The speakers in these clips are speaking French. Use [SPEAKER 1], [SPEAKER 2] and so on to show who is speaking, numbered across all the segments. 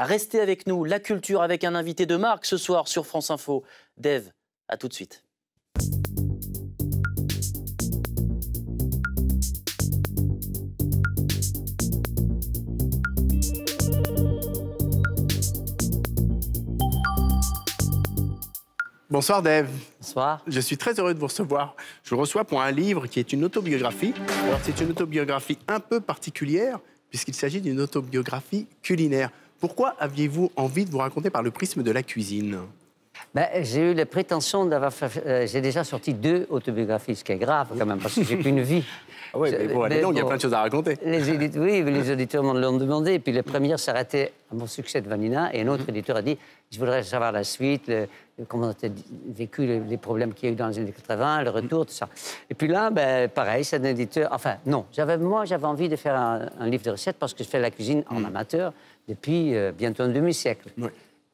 [SPEAKER 1] Restez avec nous, la culture avec un invité de marque ce soir sur France Info. Dave, à tout de suite.
[SPEAKER 2] Bonsoir Dave.
[SPEAKER 1] Bonsoir.
[SPEAKER 2] Je suis très heureux de vous recevoir. Je vous reçois pour un livre qui est une autobiographie. Alors c'est une autobiographie un peu particulière puisqu'il s'agit d'une autobiographie culinaire. Pourquoi aviez-vous envie de vous raconter par le prisme de la cuisine?
[SPEAKER 3] J'ai eu la prétention d'avoir fait... j'ai déjà sorti 2 autobiographies, ce qui est grave quand même, parce que j'ai qu'une vie.
[SPEAKER 2] Ah oui, mais bon, allez donc, il y a plein de choses à raconter.
[SPEAKER 3] Oui, les auditeurs m'en l'ont demandé. Et puis la première s'arrêtait à mon succès de Vanina. Et un autre éditeur a dit, je voudrais savoir la suite, comment on a vécu les problèmes qu'il y a eu dans les années 80, le retour, tout ça. Et puis là, pareil, c'est un éditeur... Enfin, non, moi, j'avais envie de faire un livre de recettes parce que je fais la cuisine en amateur depuis bientôt un demi-siècle. Oui.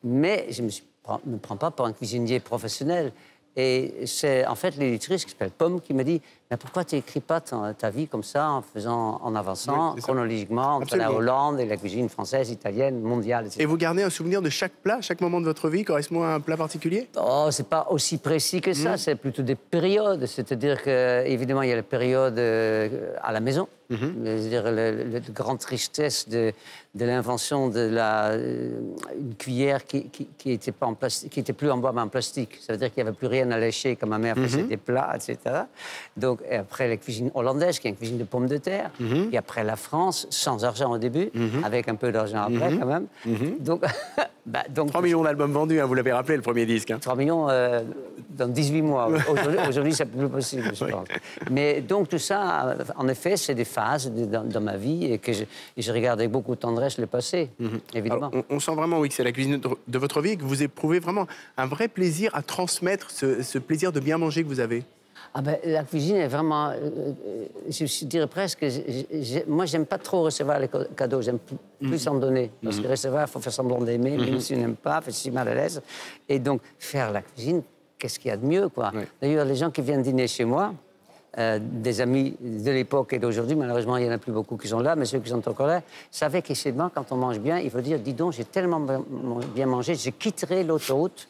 [SPEAKER 3] Mais je me prends pas pour un cuisinier professionnel. Et c'est en fait l'éditrice qui s'appelle Pomme qui m'a dit « Mais pourquoi tu n'écris pas ta vie comme ça, en avançant chronologiquement entre la Hollande et la cuisine française, italienne, mondiale, etc. »
[SPEAKER 2] Et vous gardez un souvenir de chaque plat, chaque moment de votre vie correspond à un plat particulier?
[SPEAKER 3] Oh, c'est pas aussi précis que ça, c'est plutôt des périodes. C'est-à-dire qu'évidemment, il y a la période à la maison. C'est-à-dire la grande tristesse de l'invention de une cuillère qui était pas en plastique, qui était plus en bois mais en plastique. Ça veut dire qu'il n'y avait plus rien à lécher quand ma mère faisait des plats, etc. Donc, et après la cuisine hollandaise, qui est une cuisine de pommes de terre. Et après la France, sans argent au début, avec un peu d'argent après quand même. Donc,
[SPEAKER 2] 3 millions d'albums vendus, hein, vous l'avez rappelé, le premier disque. Hein.
[SPEAKER 3] 3 millions dans 18 mois. Aujourd'hui, c'est plus possible, je pense. Mais donc, tout ça, en effet, c'est des phases dans ma vie et que je regarde avec beaucoup de tendresse le passé, évidemment.
[SPEAKER 2] Alors, on sent vraiment, oui, que c'est la cuisine de votre vie et que vous éprouvez vraiment un vrai plaisir à transmettre ce plaisir de bien manger que vous avez.
[SPEAKER 3] La cuisine est vraiment, je dirais presque, moi j'aime pas trop recevoir les cadeaux, j'aime plus en donner. Parce que recevoir, il faut faire semblant d'aimer, même si on n'aime pas, fait si mal à l'aise. Et donc, faire la cuisine, qu'est-ce qu'il y a de mieux, quoi. D'ailleurs, les gens qui viennent dîner chez moi, des amis de l'époque et d'aujourd'hui, malheureusement, il n'y en a plus beaucoup qui sont là, mais ceux qui sont encore là, savaient qu'effectivement, quand on mange bien, il faut dire, dis donc, j'ai tellement bien mangé, je quitterai l'autoroute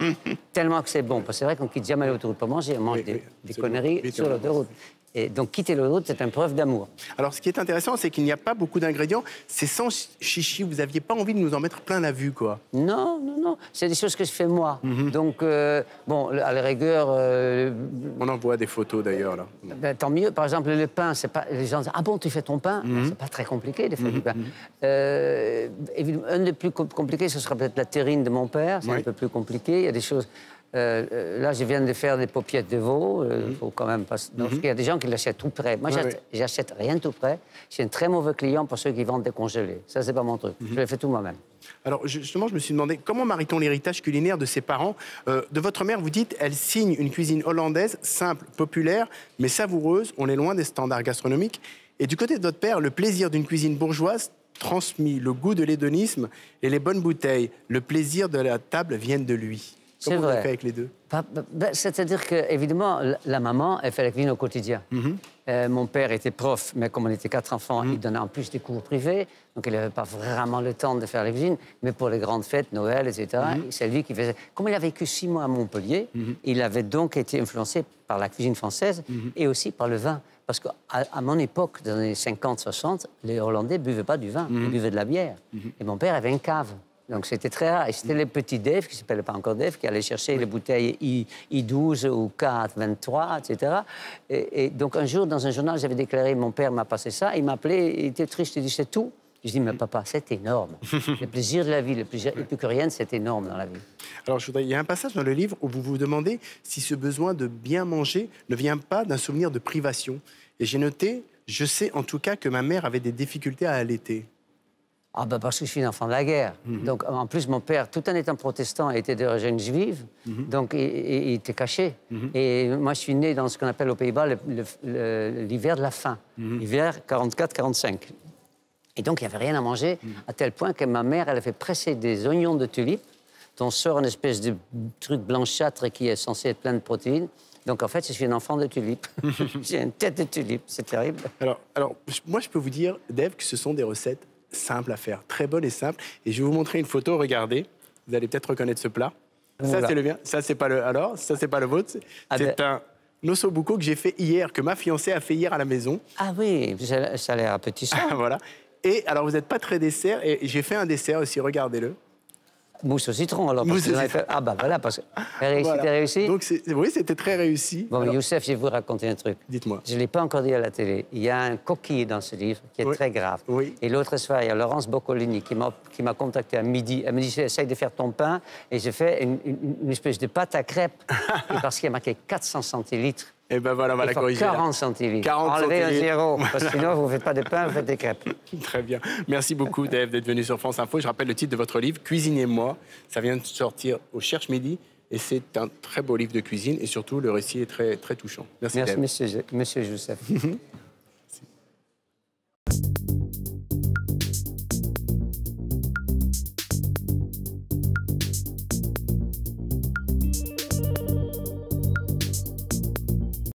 [SPEAKER 3] tellement que c'est bon. Parce que c'est vrai qu'on ne quitte jamais l'autoroute pour manger, on mange des conneries sur l'autoroute. Et donc, quitter l'autoroute, c'est une preuve d'amour. Alors, ce qui est intéressant, c'est qu'il n'y a pas beaucoup d'ingrédients. C'est sans chichi. Vous n'aviez pas envie de nous en mettre plein la vue, quoi. Non, non, non. C'est des choses que je fais moi. Donc, bon, à la rigueur... On en voit des photos, d'ailleurs, là. Tant mieux. Par exemple, le pain, c'est pas... Les gens disent, ah bon, tu fais ton pain? C'est pas très compliqué de faire du pain. Un des plus compliqués, ce sera peut-être la terrine de mon père. C'est un peu plus compliqué. Il y a des choses... là, je viens de faire des paupiètes de veau. Faut quand même pas... Donc, il y a des gens qui l'achètent tout prêt. Moi, j'achète rien tout prêt. Je suis un très mauvais client pour ceux qui vendent décongelés. Ça, c'est pas mon truc. Je le fais tout moi-même. Alors, justement, je me suis demandé, comment marie-t-on l'héritage culinaire de ses parents? De votre mère, vous dites, elle signe une cuisine hollandaise, simple, populaire, mais savoureuse. On est loin des standards gastronomiques. Et du côté de votre père, le plaisir d'une cuisine bourgeoise transmis, le goût de l'hédonisme et les bonnes bouteilles, le plaisir de la table viennent de lui. Comment vous avez fait avec les deux? C'est-à-dire qu'évidemment, la maman, elle fait la cuisine au quotidien. Mon père était prof, mais comme on était 4 enfants, il donnait en plus des cours privés. Donc, il n'avait pas vraiment le temps de faire la cuisine. Mais pour les grandes fêtes, Noël, etc., c'est lui qui faisait... Comme il a vécu 6 mois à Montpellier, il avait donc été influencé par la cuisine française et aussi par le vin. Parce qu'à mon époque, dans les années 50-60, les Hollandais ne buvaient pas du vin, ils buvaient de la bière. Et mon père avait une cave. Donc, c'était très rare. Et c'était les petits Dave, qui ne s'appelaient pas encore Dave, qui allaient chercher les bouteilles I12 ou K23, etc. Et donc, un jour, dans un journal, j'avais déclaré, mon père m'a passé ça. Il m'appelait, il était triste, il dit, c'est tout. Je dis, mais papa, c'est énorme. Le plaisir de la vie, le plaisir épicurien, c'est énorme dans la vie. Alors, il y a un passage dans le livre où vous vous demandez si ce besoin de bien manger ne vient pas d'un souvenir de privation. Et j'ai noté, je sais en tout cas que ma mère avait des difficultés à allaiter. Ah parce que je suis un enfant de la guerre. Donc, en plus, mon père, tout en étant protestant, était d'origine juive. Donc, il était caché. Et moi, je suis né dans ce qu'on appelle aux Pays-Bas l'hiver de la faim. L'hiver 44-45. Et donc, il n'y avait rien à manger, à tel point que ma mère, elle a fait presser des oignons de tulipe, dont sort une espèce de truc blanchâtre qui est censé être plein de protéines. Donc, en fait, je suis un enfant de tulipe. J'ai une tête de tulipe, c'est terrible. Alors, moi, je peux vous dire, Dave, que ce sont des recettes
[SPEAKER 2] simple à faire, très bonne et simple. Et je vais vous montrer une photo, regardez. Vous allez peut-être reconnaître ce plat. Ça, c'est le mien. Ça, c'est pas le... Alors, ça, c'est pas le vôtre. C'est un ossobuco que j'ai fait hier, que ma fiancée a fait hier à la maison.
[SPEAKER 3] Ah oui, ça a l'air appétissant.
[SPEAKER 2] Voilà. Et alors, vous n'êtes pas très dessert, et j'ai fait un dessert aussi, regardez-le.
[SPEAKER 3] Mousse au citron, alors.
[SPEAKER 2] Mousse au citron.
[SPEAKER 3] Ah bah voilà, parce que t'as réussi.
[SPEAKER 2] Donc, oui, c'était très réussi.
[SPEAKER 3] Bon,
[SPEAKER 2] alors,
[SPEAKER 3] Youssef, je vais vous raconter un truc.
[SPEAKER 2] Dites-moi.
[SPEAKER 3] Je ne l'ai pas encore dit à la télé. Il y a un coquille dans ce livre qui est très grave.
[SPEAKER 2] Oui.
[SPEAKER 3] Et l'autre soir, il y a Laurence Boccolini qui m'a contacté à midi. Elle me dit, essaye de faire ton pain. Et je fais une espèce de pâte à crêpes. Et parce qu'il y a marqué 400 centilitres.
[SPEAKER 2] Et ben voilà, on va la corriger.
[SPEAKER 3] 40 centilitres.
[SPEAKER 2] 40
[SPEAKER 3] Enlevez un
[SPEAKER 2] centilitres.
[SPEAKER 3] zéro, parce que sinon, vous ne faites pas de pain, vous faites des crêpes.
[SPEAKER 2] Très bien. Merci beaucoup, Dave, d'être venu sur France Info. Je rappelle le titre de votre livre, Cuisinez-moi. Ça vient de sortir au Cherche Midi. Et c'est un très beau livre de cuisine. Et surtout, le récit est très, très touchant. Merci, Dave.
[SPEAKER 3] Merci, monsieur Youssef.